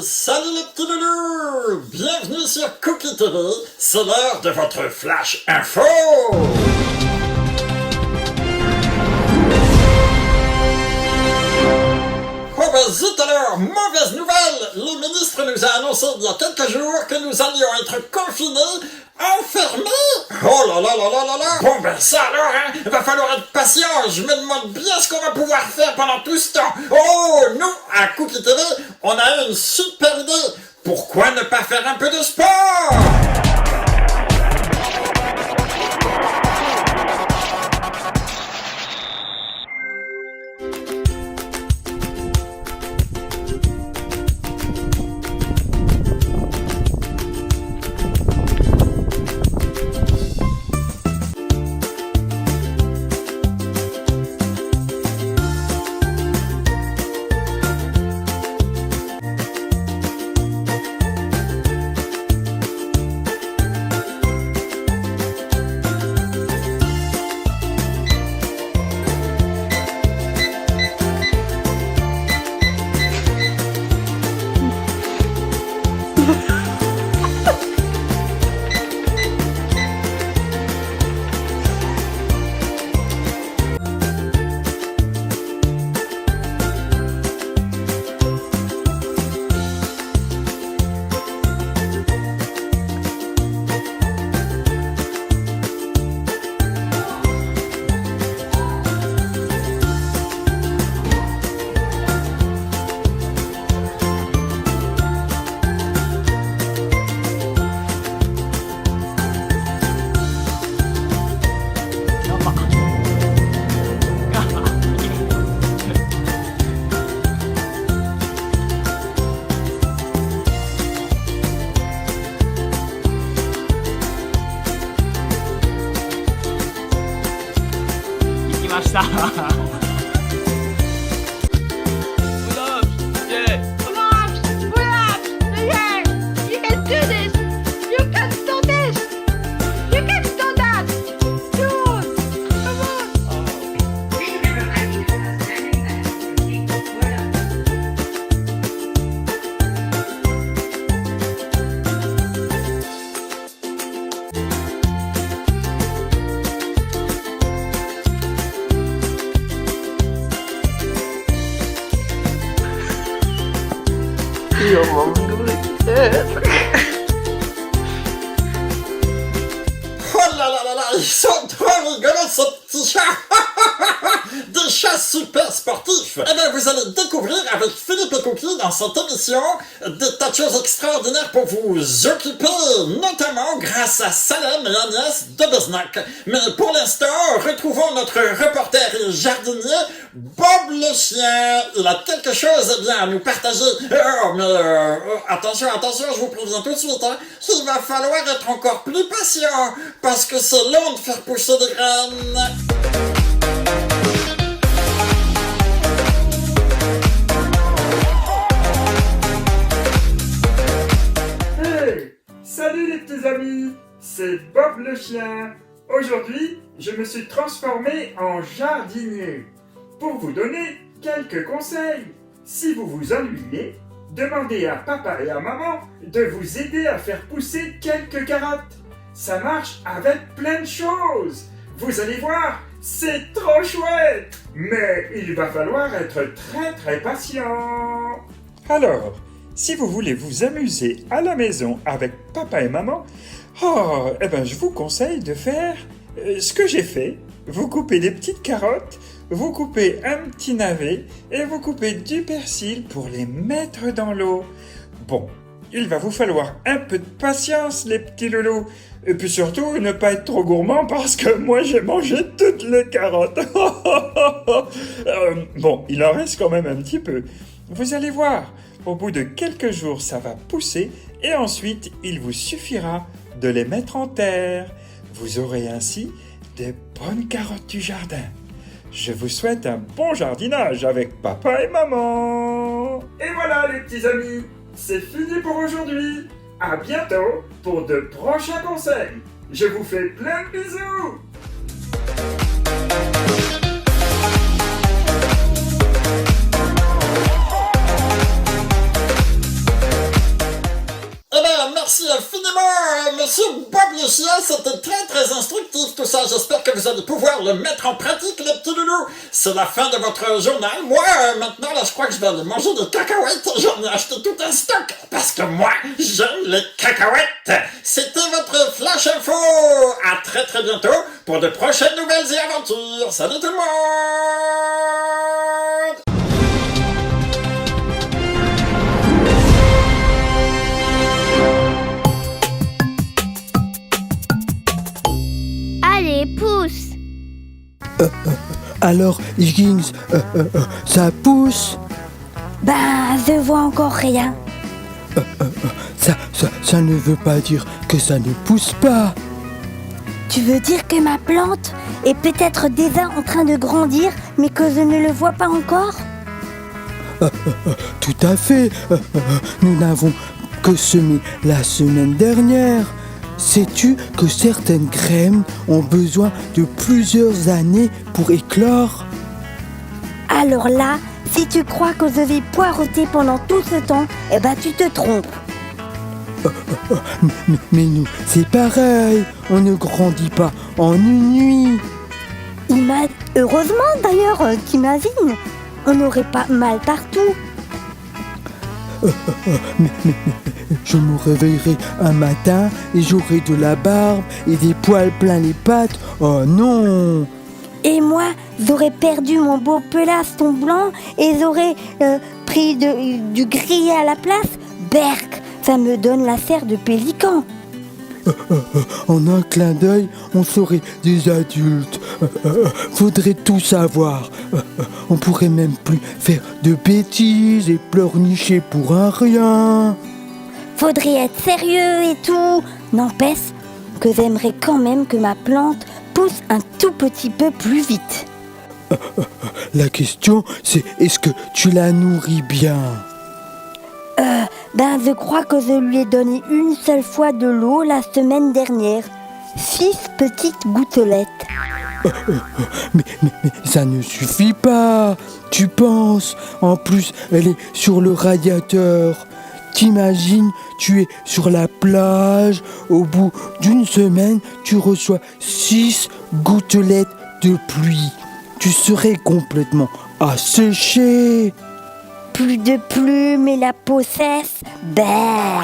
Salut les petits loulous! Bienvenue sur Cookie TV, c'est l'heure de votre Flash Info! Oh ben zut alors, mauvaise nouvelle! Le ministre nous a annoncé il y a quelques jours que nous allions être confinés, enfermés! Oh là là là là là là! Bon ben ça alors, hein, va falloir être patient, je me demande bien ce qu'on va pouvoir faire pendant tout ce temps! Oh, nous, à Cookie TV, on a une super idée! Pourquoi ne pas faire un peu de sport? Yeah! You can do this! You can do this! You can do that! Do it! Come on! Oh là là là là, ils sont trop rigolos ces petits chats! Des chats super sportifs! Eh bien, vous allez découvrir avec Philippe et Cookie dans cette émission des tas de choses extraordinaires pour vous occuper, notamment grâce à Salem et Agnès de Besnac. Mais pour l'instant, retrouvons notre reporter et jardinier, Bob le chien. Il a quelque chose à nous partager. Oh, mais attention, je vous préviens tout de suite, hein. Il va falloir être encore plus patient, parce que c'est long de faire pousser des graines. Hey! Salut les petits amis! C'est Bob le chien! Aujourd'hui, je me suis transformé en jardinier pour vous donner quelques conseils. Si vous vous ennuyez, demandez à papa et à maman de vous aider à faire pousser quelques carottes. Ça marche avec plein de choses. Vous allez voir, c'est trop chouette! Mais il va falloir être très patient. Alors, si vous voulez vous amuser à la maison avec papa et maman, je vous conseille de faire ce que j'ai fait. Vous coupez des petites carottes, vous coupez un petit navet et vous coupez du persil pour les mettre dans l'eau. Bon, il va vous falloir un peu de patience les petits loulous. Et puis surtout, ne pas être trop gourmand parce que moi j'ai mangé toutes les carottes. Bon, il en reste quand même un petit peu. Vous allez voir, au bout de quelques jours, ça va pousser et ensuite, il vous suffira de les mettre en terre. Vous aurez ainsi des bonnes carottes du jardin. Je vous souhaite un bon jardinage avec papa et maman. Et voilà les petits amis, c'est fini pour aujourd'hui. À bientôt pour de prochains conseils. Je vous fais plein de bisous. merci infiniment, monsieur Bob le chien, c'était très instructif tout ça. J'espère que vous allez pouvoir le mettre en pratique, les petits loulous. C'est la fin de votre journal. Moi, maintenant, là, je crois que je vais aller manger des cacahuètes. J'en ai acheté tout un stock, parce que moi, j'aime les cacahuètes. C'était votre Flash Info. À très bientôt pour de prochaines nouvelles et aventures. Salut tout le monde. Allez, pousse. Alors, Higgins, ça pousse? Ben, je vois encore rien. Ça ne veut pas dire que ça ne pousse pas. Tu veux dire que ma plante est peut-être déjà en train de grandir, mais que je ne le vois pas encore? Tout à fait. Nous n'avons que semé la semaine dernière. Sais-tu que certaines graines ont besoin de plusieurs années pour éclore? Alors là, si tu crois que je vais poireauter pendant tout ce temps, eh ben tu te trompes. Mais nous, c'est pareil. On ne grandit pas en une nuit. Heureusement d'ailleurs, t'imagines, on n'aurait pas mal partout. Mais je me réveillerai un matin et j'aurai de la barbe et des poils plein les pattes. Oh non! Et moi, j'aurais perdu mon beau pelaston blanc et j'aurais pris du gris à la place. Berk, ça me donne la serre de pélican. En un clin d'œil, on serait des adultes. Faudrait tout savoir. On pourrait même plus faire de bêtises et pleurnicher pour un rien. Faudrait être sérieux et tout. N'empêche que j'aimerais quand même que ma plante pousse un tout petit peu plus vite. La question, c'est est-ce que tu la nourris bien? Ben, je crois que je lui ai donné une seule fois de l'eau la semaine dernière. 6 petites gouttelettes. Mais ça ne suffit pas. Tu penses? En plus, elle est sur le radiateur. T'imagines, tu es sur la plage. Au bout d'une semaine, tu reçois 6 gouttelettes de pluie. Tu serais complètement asséché. Plus de plumes et la peau sèche. Ben.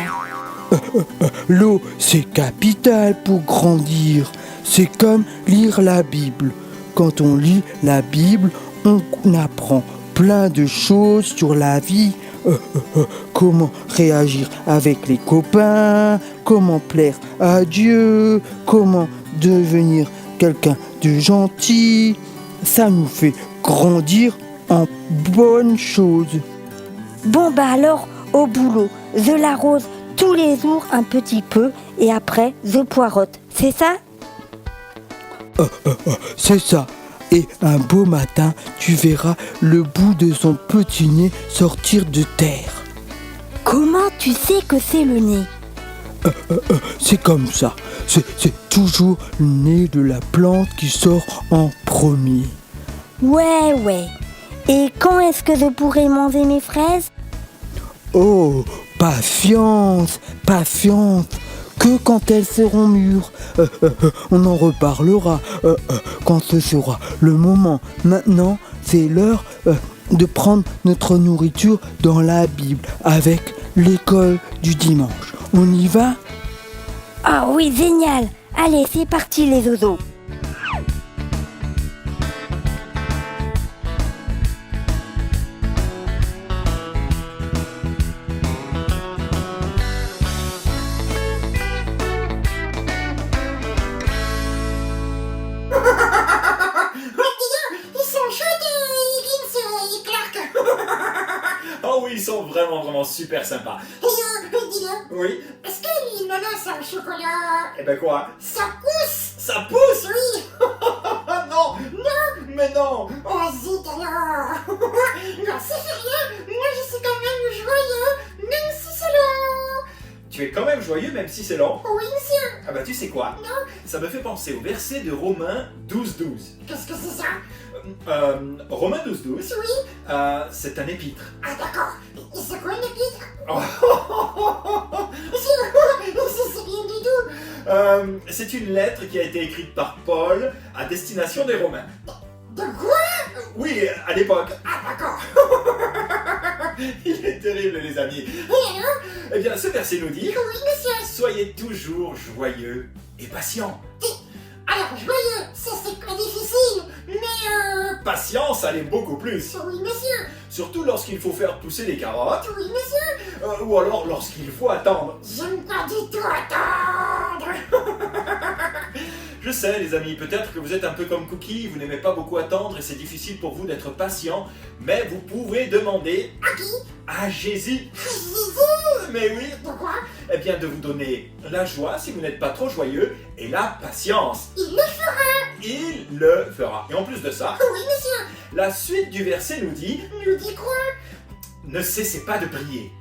L'eau, c'est capital pour grandir. C'est comme lire la Bible. Quand on lit la Bible, on apprend plein de choses sur la vie. Comment réagir avec les copains, comment plaire à Dieu, comment devenir quelqu'un de gentil. Ça nous fait grandir en bonnes choses. Bon bah alors, au boulot, je l'arrose tous les jours un petit peu et après je poireaute, c'est ça? C'est ça. Et un beau matin, tu verras le bout de son petit nez sortir de terre. Comment tu sais que c'est le nez? C'est comme ça. C'est toujours le nez de la plante qui sort en premier. Ouais. Et quand est-ce que je pourrai manger mes fraises? Oh, patience. Que quand elles seront mûres. On en reparlera quand ce sera le moment. Maintenant, c'est l'heure de prendre notre nourriture dans la Bible avec l'école du dimanche. On y va? Ah oui, génial. Allez, c'est parti les oiseaux. Oh oui, ils sont vraiment super sympas. Dis-le, Oui. est-ce que l'ananas au chocolat, Eh ben quoi? ça pousse? Ça pousse? Oui. Non. Mais non. Oh zut alors. Non, c'est rien. Moi je suis quand même joyeux, même si c'est long. Tu es quand même joyeux même si c'est long. Oui, monsieur. Ah bah tu sais quoi? Non. Ça me fait penser au verset de Romains 12:12. Qu'est-ce que c'est ça? Romains 12:12, Oui. c'est un épître. Ah d'accord. Et c'est quoi une épître? Oh. C'est une lettre qui a été écrite par Paul à destination des Romains. De quoi? Oui, à l'époque. Ah, d'accord. Il est terrible, les amis. Et alors? Eh bien, ce verset nous dit Oui, monsieur. soyez toujours joyeux et patients. Alors, joyeux, ça c'est pas difficile, mais Patience, allez beaucoup plus. Oui, monsieur. Surtout lorsqu'il faut faire pousser les carottes, Oui, monsieur. ou alors lorsqu'il faut attendre. J'aime pas du tout attendre. Je sais, les amis, peut-être que vous êtes un peu comme Cookie, vous n'aimez pas beaucoup attendre et c'est difficile pour vous d'être patient, mais vous pouvez demander À qui? à Jésus, Jésus. mais oui, De quoi? eh bien de vous donner la joie si vous n'êtes pas trop joyeux et la patience. Il le fera. Il le fera. Et en plus de ça, Oui, monsieur. la suite du verset nous dit Nous dit quoi? ne cessez pas de prier.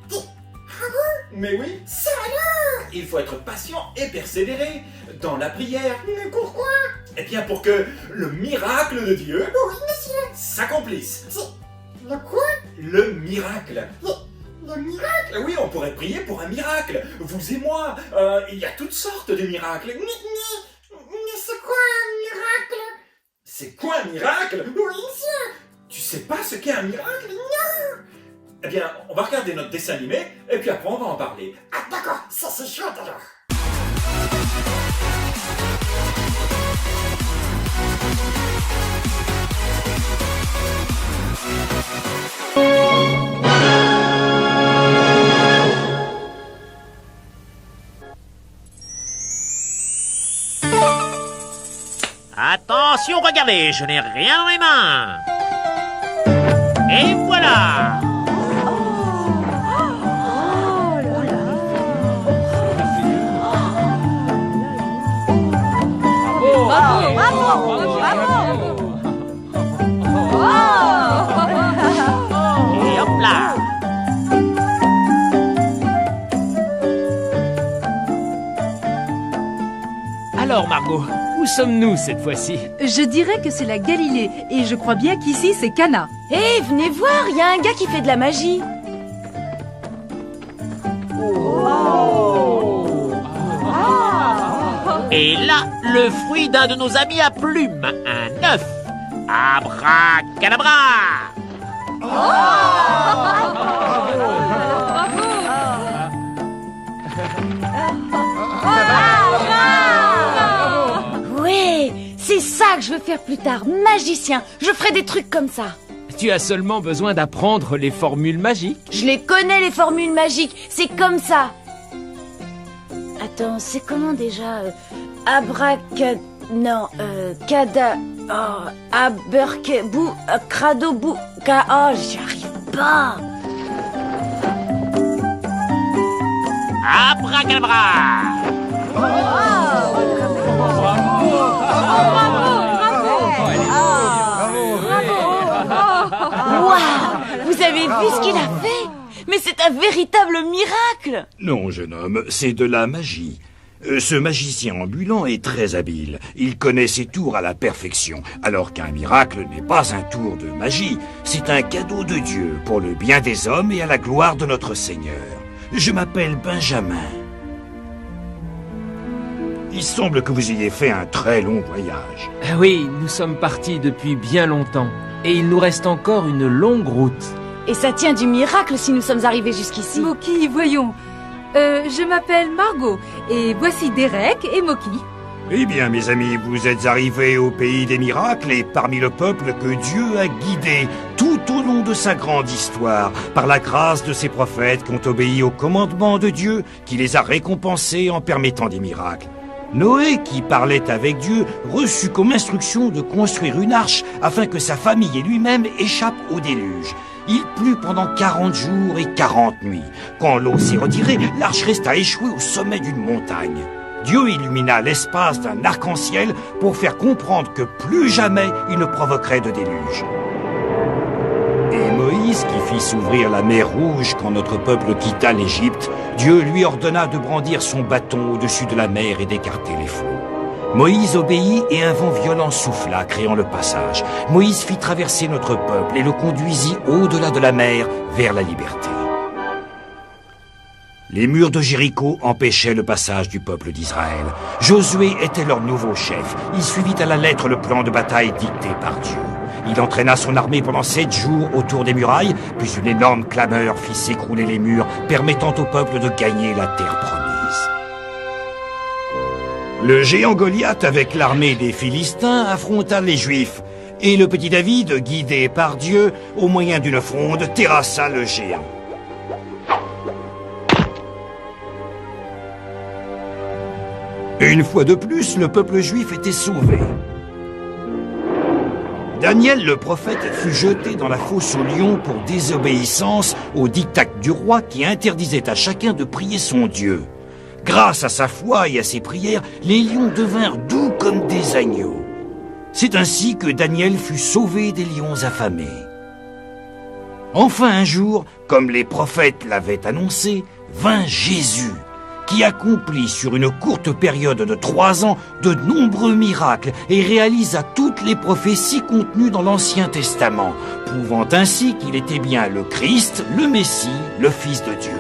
Mais oui, Ça alors? il faut être patient et persévérer dans la prière. Mais pourquoi? Eh bien pour que le miracle de Dieu Oui, monsieur. s'accomplisse. Le quoi? Le miracle. Le miracle? Oui, on pourrait prier pour un miracle. Vous et moi, il y a toutes sortes de miracles. Mais c'est quoi un miracle? C'est quoi un miracle? Oui, monsieur. Tu sais pas ce qu'est un miracle? Non. Eh bien, on va regarder notre dessin animé et puis après on va en parler. Ah, d'accord, ça c'est chouette alors. Attention, regardez, je n'ai rien dans les mains. Et voilà. Et hop là. Alors Margot, où sommes-nous cette fois-ci? Je dirais que c'est la Galilée, et je crois bien qu'ici c'est Cana. Hé, venez voir, il y a un gars qui fait de la magie. Et là, le fruit d'un de nos amis à plumes, un œuf. Abracadabra. Ouais, c'est ça que je veux faire plus tard, magicien. Je ferai des trucs comme ça. Tu as seulement besoin d'apprendre les formules magiques. Je les connais, les formules magiques. C'est comme ça. Attends, c'est comment déjà Non, cada... Oh, aberke... Bou... crado... Bou... Oh, j'y arrive pas. Abracadabra. Waouh, vous avez vu ce qu'il a fait? Mais c'est un véritable miracle. Non, jeune homme, c'est de la magie. Ce magicien ambulant est très habile. Il connaît ses tours à la perfection, alors qu'un miracle n'est pas un tour de magie. C'est un cadeau de Dieu pour le bien des hommes et à la gloire de notre Seigneur. Je m'appelle Benjamin. Il semble que vous ayez fait un très long voyage. Oui, nous sommes partis depuis bien longtemps. Et il nous reste encore une longue route. Et ça tient du miracle si nous sommes arrivés jusqu'ici. Moki, voyons. Je m'appelle Margot, et voici Derek et Moki. Eh bien, mes amis, vous êtes arrivés au pays des miracles et parmi le peuple que Dieu a guidé tout au long de sa grande histoire, par la grâce de ses prophètes qui ont obéi aux commandements de Dieu, qui les a récompensés en permettant des miracles. Noé, qui parlait avec Dieu, reçut comme instruction de construire une arche afin que sa famille et lui-même échappent au déluge. Il plut pendant 40 jours et 40 nuits. Quand l'eau s'est retirée, l'arche resta échouée au sommet d'une montagne. Dieu illumina l'espace d'un arc-en-ciel pour faire comprendre que plus jamais il ne provoquerait de déluge. Et Moïse, qui fit s'ouvrir la mer Rouge quand notre peuple quitta l'Égypte, Dieu lui ordonna de brandir son bâton au-dessus de la mer et d'écarter les flots. Moïse obéit et un vent violent souffla, créant le passage. Moïse fit traverser notre peuple et le conduisit au-delà de la mer vers la liberté. Les murs de Jéricho empêchaient le passage du peuple d'Israël. Josué était leur nouveau chef. Il suivit à la lettre le plan de bataille dicté par Dieu. Il entraîna son armée pendant 7 jours autour des murailles, puis une énorme clameur fit s'écrouler les murs, permettant au peuple de gagner la terre promise. Le géant Goliath, avec l'armée des Philistins, affronta les Juifs. Et le petit David, guidé par Dieu, au moyen d'une fronde, terrassa le géant. Une fois de plus, le peuple juif était sauvé. Daniel le prophète fut jeté dans la fosse aux lions pour désobéissance au diktat du roi qui interdisait à chacun de prier son Dieu. Grâce à sa foi et à ses prières, les lions devinrent doux comme des agneaux. C'est ainsi que Daniel fut sauvé des lions affamés. Enfin un jour, comme les prophètes l'avaient annoncé, vint Jésus, qui accomplit sur une courte période de 3 ans de nombreux miracles et réalisa toutes les prophéties contenues dans l'Ancien Testament, prouvant ainsi qu'il était bien le Christ, le Messie, le Fils de Dieu.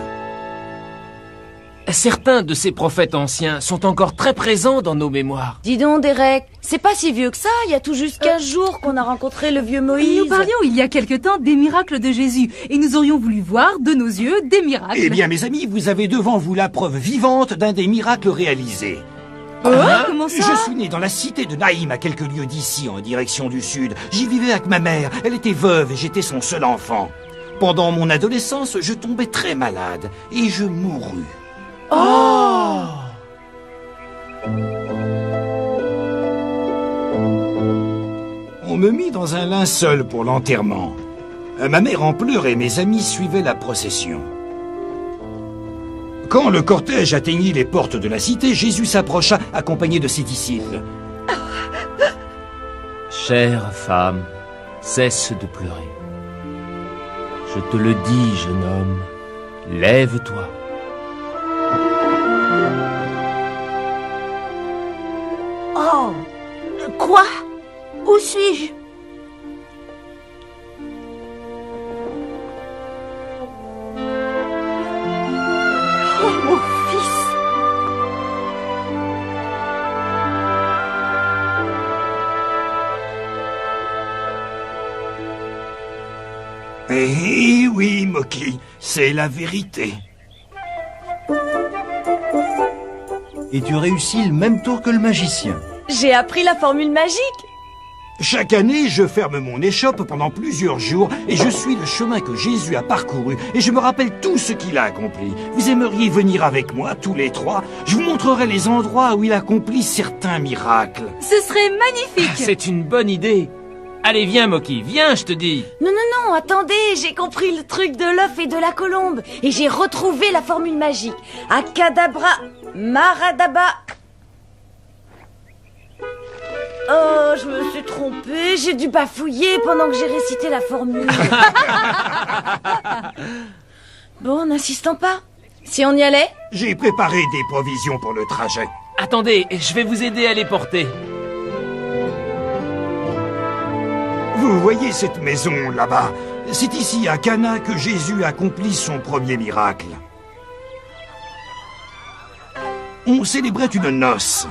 Certains de ces prophètes anciens sont encore très présents dans nos mémoires. Dis donc, Derek, c'est pas si vieux que ça, il y a tout juste 15 jours qu'on a rencontré le vieux Moïse. Nous parlions il y a quelque temps des miracles de Jésus, et nous aurions voulu voir de nos yeux des miracles. Eh bien, mes amis, vous avez devant vous la preuve vivante d'un des miracles réalisés. Comment ça? Je suis né dans la cité de Naïm, à quelques lieues d'ici, en direction du sud. J'y vivais avec ma mère, elle était veuve et j'étais son seul enfant. Pendant mon adolescence, je tombais très malade, et je mourus. Oh! On me mit dans un linceul pour l'enterrement. Ma mère en pleurait et mes amis suivaient la procession. Quand le cortège atteignit les portes de la cité, Jésus s'approcha accompagné de ses disciples. Chère femme, cesse de pleurer. Je te le dis, jeune homme, lève-toi. Oh! Quoi? Où suis-je? Oh, mon fils! Eh oui, Moki, c'est la vérité. Et tu réussis le même tour que le magicien. J'ai appris la formule magique. Chaque année, je ferme mon échoppe pendant plusieurs jours et je suis le chemin que Jésus a parcouru et je me rappelle tout ce qu'il a accompli. Vous aimeriez venir avec moi, tous les 3? Je vous montrerai les endroits où il accomplit certains miracles. Ce serait magnifique! C'est une bonne idée. Allez, viens, Moki, viens, je te dis. Non, non, non, attendez, j'ai compris le truc de l'œuf et de la colombe. Et j'ai retrouvé la formule magique. Acadabra, maradaba. Oh, je me suis trompée, j'ai dû bafouiller pendant que j'ai récité la formule. Bon, n'insistons pas. Si on y allait? J'ai préparé des provisions pour le trajet. Attendez, je vais vous aider à les porter. Vous voyez cette maison là-bas? C'est ici, à Cana, que Jésus accomplit son premier miracle. On célébrait une noce.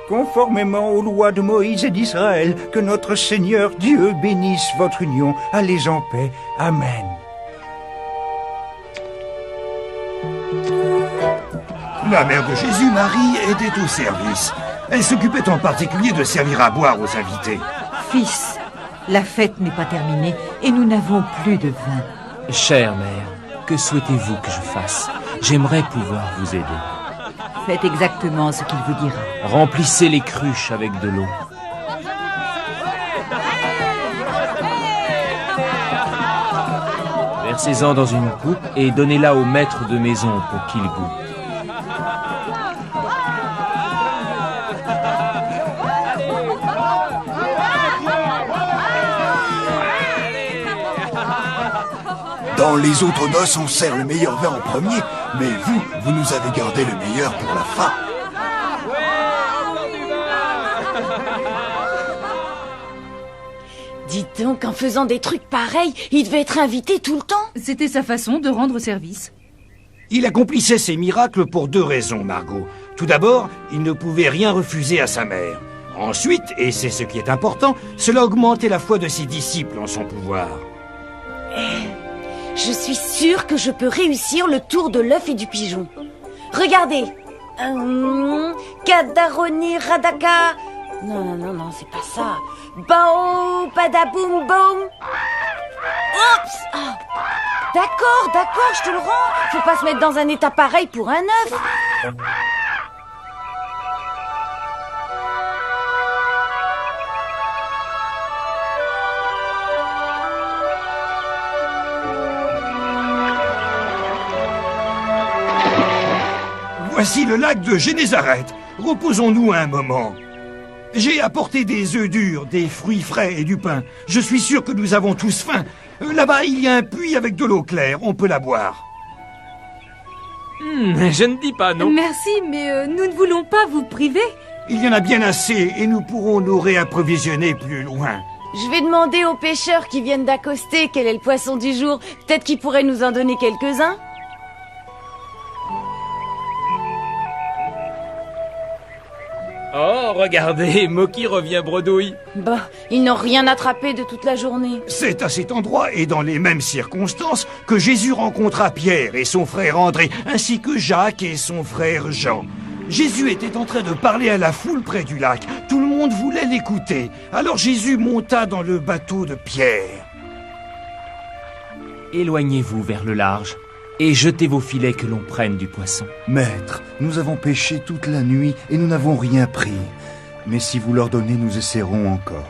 Conformément aux lois de Moïse et d'Israël, que notre Seigneur Dieu bénisse votre union. Allez en paix. Amen. La mère de Jésus, Marie, était au service. Elle s'occupait en particulier de servir à boire aux invités. Fils, la fête n'est pas terminée et nous n'avons plus de vin. Chère mère, que souhaitez-vous que je fasse? J'aimerais pouvoir vous aider. Faites exactement ce qu'il vous dira. Remplissez les cruches avec de l'eau. Versez-en dans une coupe et donnez-la au maître de maison pour qu'il goûte. Dans les autres noces, on sert le meilleur vin en premier, mais vous nous avez gardé le meilleur pour la fin. Dites donc, en faisant des trucs pareils, il devait être invité tout le temps. C'était sa façon de rendre service. Il accomplissait ses miracles pour 2 raisons, Margot. Tout d'abord, il ne pouvait rien refuser à sa mère. Ensuite, et c'est ce qui est important, cela augmentait la foi de ses disciples en son pouvoir. Je suis sûre que je peux réussir le tour de l'œuf et du pigeon. Regardez. Kadaroni Radaka. Non, c'est pas ça. Bao, padaboum, boum. Oups. Ah. D'accord, je te le rends. Faut pas se mettre dans un état pareil pour un œuf. Voici le lac de Génézareth. Reposons-nous un moment. J'ai apporté des œufs durs, des fruits frais et du pain. Je suis sûr que nous avons tous faim. Là-bas, il y a un puits avec de l'eau claire. On peut la boire. Je ne dis pas non. Merci, mais nous ne voulons pas vous priver. Il y en a bien assez et nous pourrons nous réapprovisionner plus loin. Je vais demander aux pêcheurs qui viennent d'accoster quel est le poisson du jour. Peut-être qu'ils pourraient nous en donner quelques-uns. Oh, regardez, Moki revient bredouille. Bah, ils n'ont rien attrapé de toute la journée. C'est à cet endroit et dans les mêmes circonstances que Jésus rencontra Pierre et son frère André, ainsi que Jacques et son frère Jean. Jésus était en train de parler à la foule près du lac. Tout le monde voulait l'écouter. Alors Jésus monta dans le bateau de Pierre. Éloignez-vous vers le large et jetez vos filets que l'on prenne du poisson. Maître, nous avons pêché toute la nuit et nous n'avons rien pris. Mais si vous leur donnez, nous essaierons encore.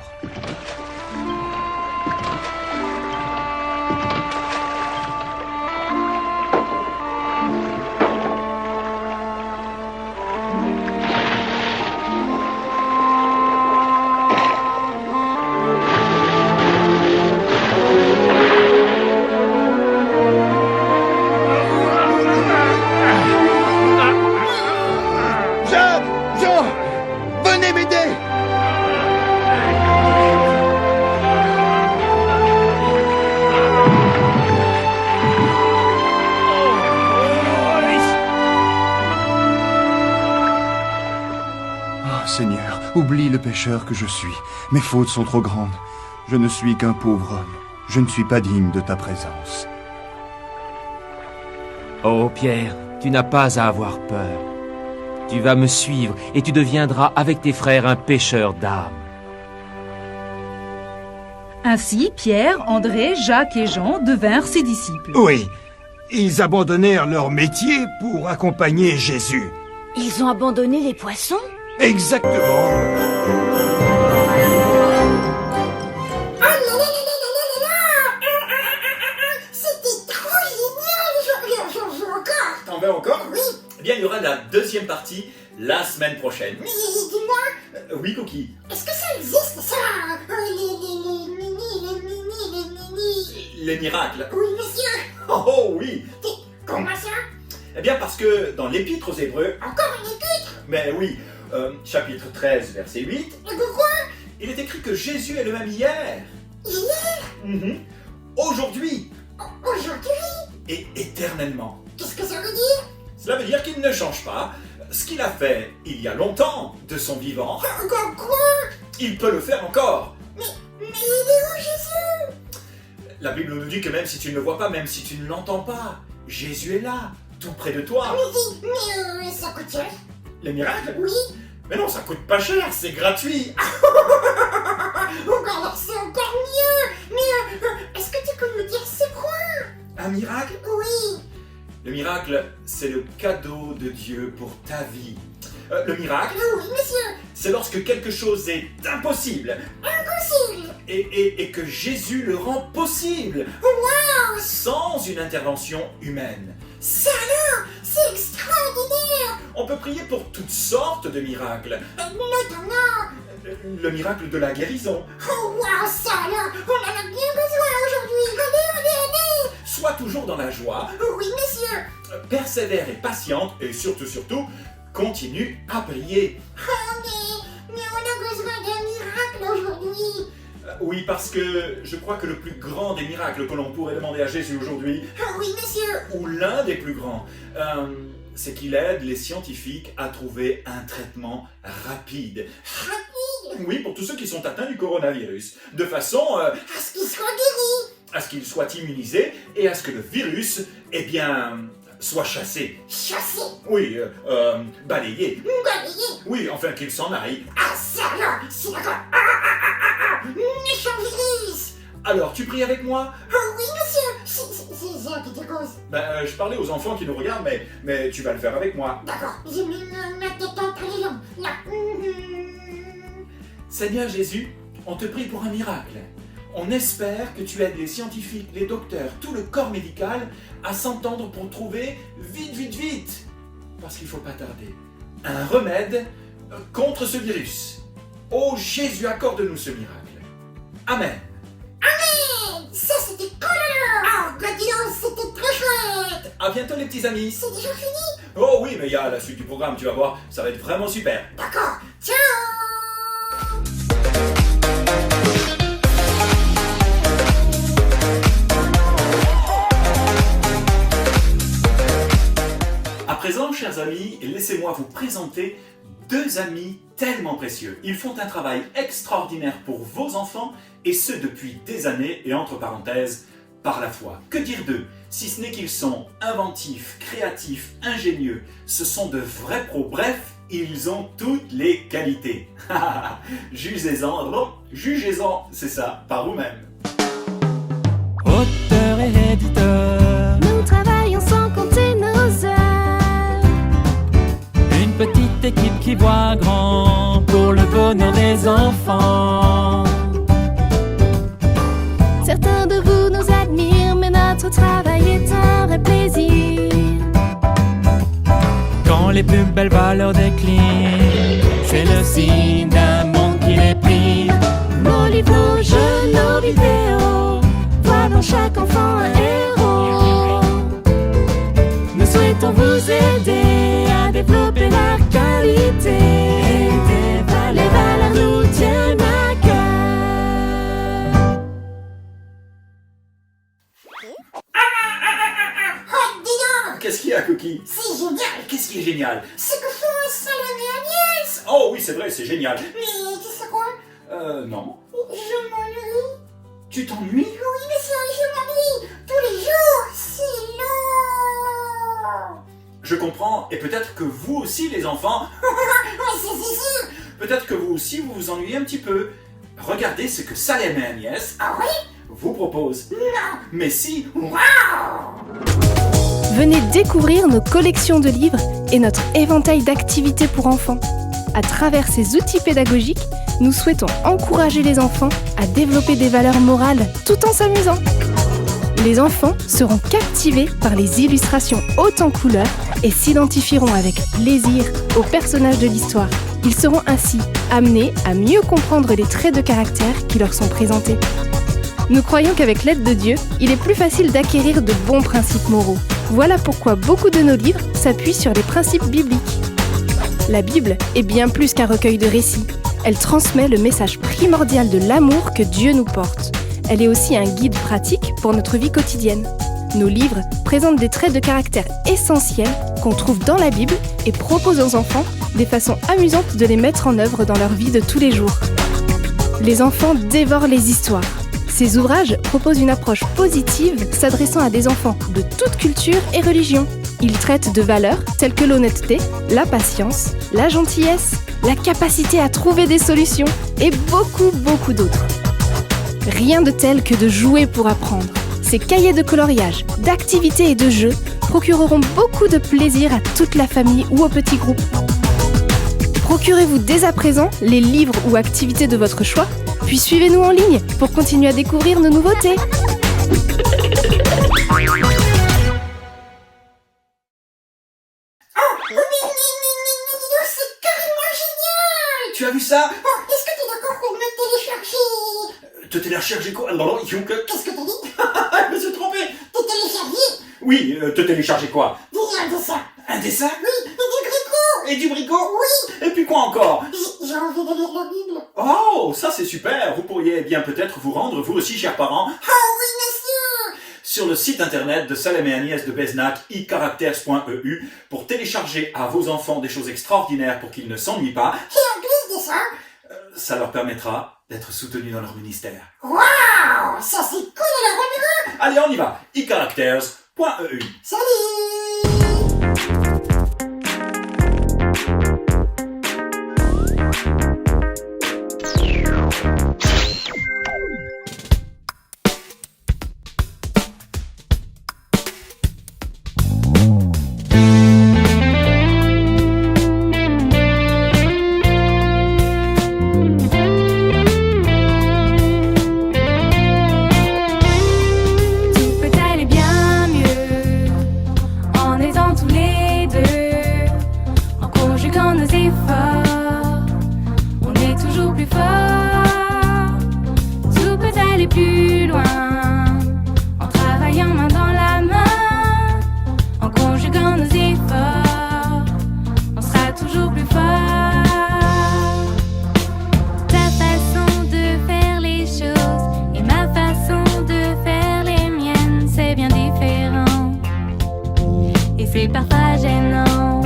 Seigneur, oublie le pécheur que je suis. Mes fautes sont trop grandes. Je ne suis qu'un pauvre homme. Je ne suis pas digne de ta présence. Oh Pierre, tu n'as pas à avoir peur. Tu vas me suivre et tu deviendras avec tes frères un pêcheur d'âmes. Ainsi, Pierre, André, Jacques et Jean devinrent ses disciples. Oui, ils abandonnèrent leur métier pour accompagner Jésus. Ils ont abandonné les poissons ? Exactement. C'était trop génial. Je veux encore. T'en veux encore? Oui. Eh bien, il y aura la deuxième partie la semaine prochaine. Mais dis-moi. Oui, Cookie. Est-ce que ça existe, ça? Les miracles. Oui, monsieur. Oh oui. Comment ça? Eh bien, parce que dans l'Épître aux Hébreux... Encore une épître? Mais oui, chapitre 13, verset 8... Pourquoi? Il est écrit que Jésus est le même hier. Hier? Aujourd'hui. Aujourd'hui? Et éternellement. Qu'est-ce que ça veut dire? Cela veut dire qu'il ne change pas. Ce qu'il a fait il y a longtemps de son vivant... Quoi? Il peut le faire encore. Mais il est où, Jésus? La Bible nous dit que même si tu ne le vois pas, même si tu ne l'entends pas, Jésus est là, tout près de toi. Mais ça coûte cher? Les miracles? Oui. Mais non, ça coûte pas cher, c'est gratuit. Alors c'est encore mieux. Mais est-ce que tu peux me dire c'est quoi? Un miracle? Oui. Le miracle, c'est le cadeau de Dieu pour ta vie. Le miracle, oui, monsieur, c'est lorsque quelque chose est impossible. Impossible. Et que Jésus le rend possible. Wow. Sans une intervention humaine. Ça alors, c'est extraordinaire. On peut prier pour toutes sortes de miracles. Notamment le miracle de la guérison. Oh wow, ça alors, on en a bien besoin aujourd'hui. Allez. sois toujours dans la joie, Oui, monsieur. persévère et patiente, et surtout, continue à prier. Mais on a besoin d'un miracle aujourd'hui. Oui, parce que je crois que le plus grand des miracles que l'on pourrait demander à Jésus aujourd'hui, Oui, monsieur. ou l'un des plus grands, c'est qu'il aide les scientifiques à trouver un traitement rapide. Rapide. Oui, pour tous ceux qui sont atteints du coronavirus, de façon À ce qu'il soit guéri. à ce qu'ils soient immunisés et à ce que le virus, eh bien, soit chassé. Chassé. Oui, balayé. Balayé. Oui, enfin qu'il s'en aille. Ah, ça là. C'est d'accord. Méchant virus. Alors, tu pries avec moi? Oui, monsieur. C'est un petit cause. Je parlais aux enfants qui nous regardent, mais tu vas le faire avec moi. D'accord. J'ai mis ma tête entre les jambes. Là. Seigneur Jésus, on te prie pour un miracle. On espère que tu aides les scientifiques, les docteurs, tout le corps médical à s'entendre pour trouver vite, parce qu'il ne faut pas tarder, un remède contre ce virus. Oh Jésus, accorde-nous ce miracle. Amen. Amen. Ça, c'était cool alors. Oh, dis donc, c'était très chouette. À bientôt les petits amis. C'est déjà fini? Oh oui, mais il y a la suite du programme, tu vas voir, ça va être vraiment super. D'accord. Ciao. À présent, chers amis, laissez-moi vous présenter deux amis tellement précieux. Ils font un travail extraordinaire pour vos enfants, et ce depuis des années, et entre parenthèses, par la foi. Que dire d'eux, si ce n'est qu'ils sont inventifs, créatifs, ingénieux, ce sont de vrais pros, bref, ils ont toutes les qualités. Jugez-en, c'est ça, par vous-même. Auteur et éditeur, nous travaillons sans compter nos heures. Une petite équipe qui voit grand pour le bonheur des enfants. Certains de vous nous admirent, mais notre travail est un vrai plaisir. Quand les plus belles valeurs déclinent, c'est le signe d'un monde qui les plie. Nos livres, nos jeux, nos vidéos, voient dans chaque enfant un héros. Nous souhaitons vous aider à développer la qualité. Les valeurs nous tiennent à cœur. Oh, dis donc. Qu'est-ce qu'il y a, Cookie? C'est génial. Qu'est-ce qui est génial? Ce que font Salomé et Agnès. Oh oui, c'est vrai, c'est génial. Mais tu sais quoi? Non. Je m'ennuie. Tu t'ennuies? Oui, monsieur, je m'ennuie. Tous les jours, c'est long. Je comprends, et peut-être que vous aussi, les enfants, Ouais, c'est sûr. peut-être que vous aussi, vous vous ennuyez un petit peu. Regardez ce que Salem et Agnès Ah oui? vous proposent. Non. Mais si, Venez découvrir nos collections de livres et notre éventail d'activités pour enfants. À travers ces outils pédagogiques, nous souhaitons encourager les enfants à développer des valeurs morales tout en s'amusant. Les enfants seront captivés par les illustrations hautes en couleurs et s'identifieront avec plaisir aux personnages de l'histoire. Ils seront ainsi amenés à mieux comprendre les traits de caractère qui leur sont présentés. Nous croyons qu'avec l'aide de Dieu, il est plus facile d'acquérir de bons principes moraux. Voilà pourquoi beaucoup de nos livres s'appuient sur les principes bibliques. La Bible est bien plus qu'un recueil de récits. Elle transmet le message primordial de l'amour que Dieu nous porte. Elle est aussi un guide pratique pour notre vie quotidienne. Nos livres présentent des traits de caractère essentiels qu'on trouve dans la Bible et proposent aux enfants des façons amusantes de les mettre en œuvre dans leur vie de tous les jours. Les enfants dévorent les histoires. Ces ouvrages proposent une approche positive s'adressant à des enfants de toute culture et religion. Ils traitent de valeurs telles que l'honnêteté, la patience, la gentillesse, la capacité à trouver des solutions et beaucoup d'autres. Rien de tel que de jouer pour apprendre. Ces cahiers de coloriage, d'activités et de jeux procureront beaucoup de plaisir à toute la famille ou au petit groupe. Procurez-vous dès à présent les livres ou activités de votre choix, puis suivez-nous en ligne pour continuer à découvrir nos nouveautés. C'est carrément génial. tu as vu ça? Oh, est-ce que tu es d'accord pour me télécharger? Te télécharger quoi? Alors, Qu'est-ce que t'as dit? je me suis trompé. Te télécharger Oui, te télécharger quoi? Un dessin. Un dessin? Oui, et du gricot. Et du bricot? Oui. Et puis quoi encore? J'ai envie de lire la Bible. Oh, ça c'est super. Vous pourriez bien peut-être vous rendre, vous aussi, chers parents, Ah oui, monsieur. sur le site internet de Salem et Agnès de Besnac, iCharacters.eu, pour télécharger à vos enfants des choses extraordinaires pour qu'ils ne s'ennuient pas. Et en plus de ça, Ça leur permettra d'être soutenus dans leur ministère. waouh, ça c'est cool alors on y va. Allez, on y va. iCharacters.eu. Salut. Tout peut aller bien mieux en étant tous les deux, en conjuguant nos efforts. On est toujours plus fort. Tout peut aller plus loin en travaillant main dans la main, en conjuguant nos efforts. On sera toujours plus fort. Ta façon de faire les choses et ma façon de faire les miennes, c'est bien différent et c'est parfois gênant.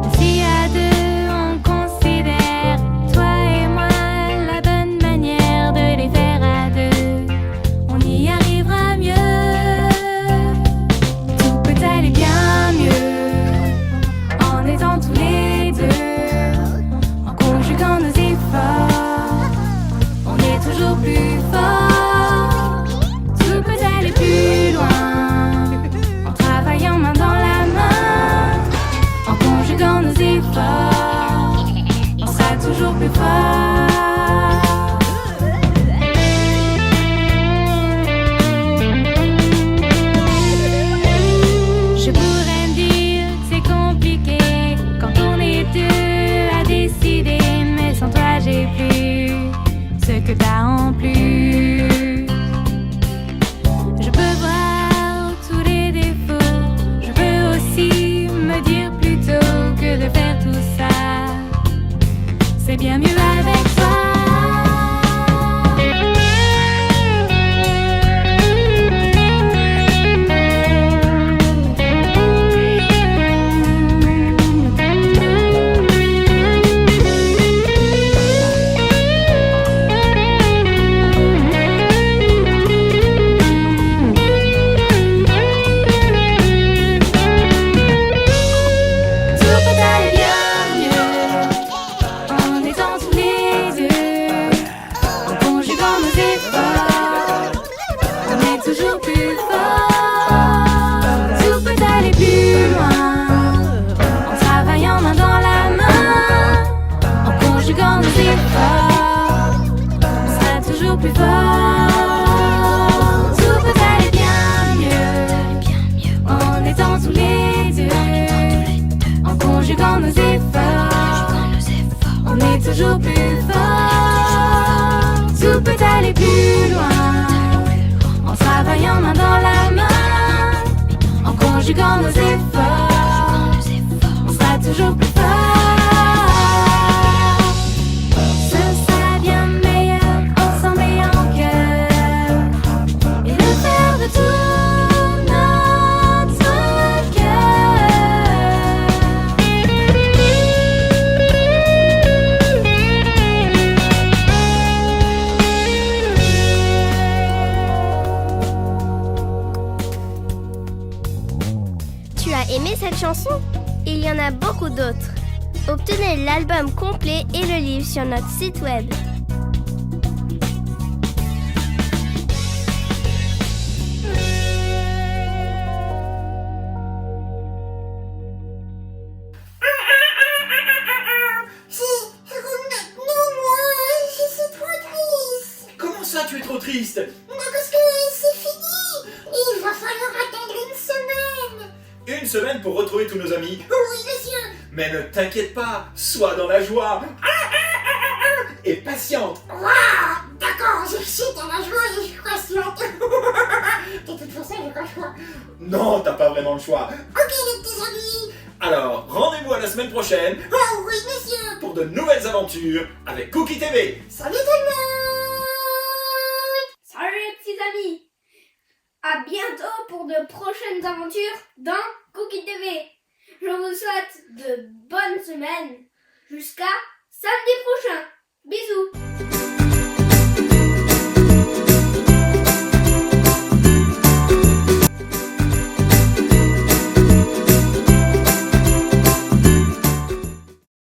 Mais si à deux on considère, toi et moi, la bonne manière de les faire à deux, on y arrivera mieux. Tout peut aller bien mieux en étant tous les deux, en conjuguant nos efforts. On est toujours plus fort. Tout peut aller plus loin en travaillant main dans la main, en conjuguant nos efforts. On sera toujours plus fort. Je pourrais me dire que c'est compliqué quand on est deux à décider, mais sans toi j'ai plus ce que t'as en plus. Je peux voir tous les défauts, je peux aussi me dire plutôt que de faire tout ça, c'est bien mieux avec toi. Tout peut aller bien mieux en étant tous les deux, en conjuguant nos efforts. On est toujours plus fort. Tout peut aller plus loin en travaillant main dans la main, en conjuguant nos efforts. On sera toujours plus fort. Tout peut aller bien mieux en étant tous les deux, en conjuguant nos efforts. On est toujours plus fort. Tout peut aller plus loin en travaillant main dans la main, en conjuguant nos efforts. On sera toujours plus fort. Ce sera bien meilleur ensemble et en cœur, et le faire de tout notre Tu as aimé cette chanson? Il y en a beaucoup d'autres. Obtenez l'album complet et le livre sur notre site web. Comment ça, tu es trop triste? Parce que c'est fini. Il va falloir attendre une semaine. Une semaine pour retrouver tous nos amis. Oui, monsieur. Mais ne t'inquiète pas, sois dans la joie. Et patiente. Waouh, d'accord. je suis dans la joie et je suis consciente. De toute façon, j'ai pas le choix. Non, t'as pas vraiment le choix. Ok, les petits amis. Alors, rendez-vous à la semaine prochaine Oh oui, monsieur. pour de nouvelles aventures avec Cookie TV. Salut tout le monde. Salut les petits amis. À bientôt pour de prochaines aventures dans Cookie TV. Je vous souhaite de bonnes semaines jusqu'à samedi prochain. Bisous.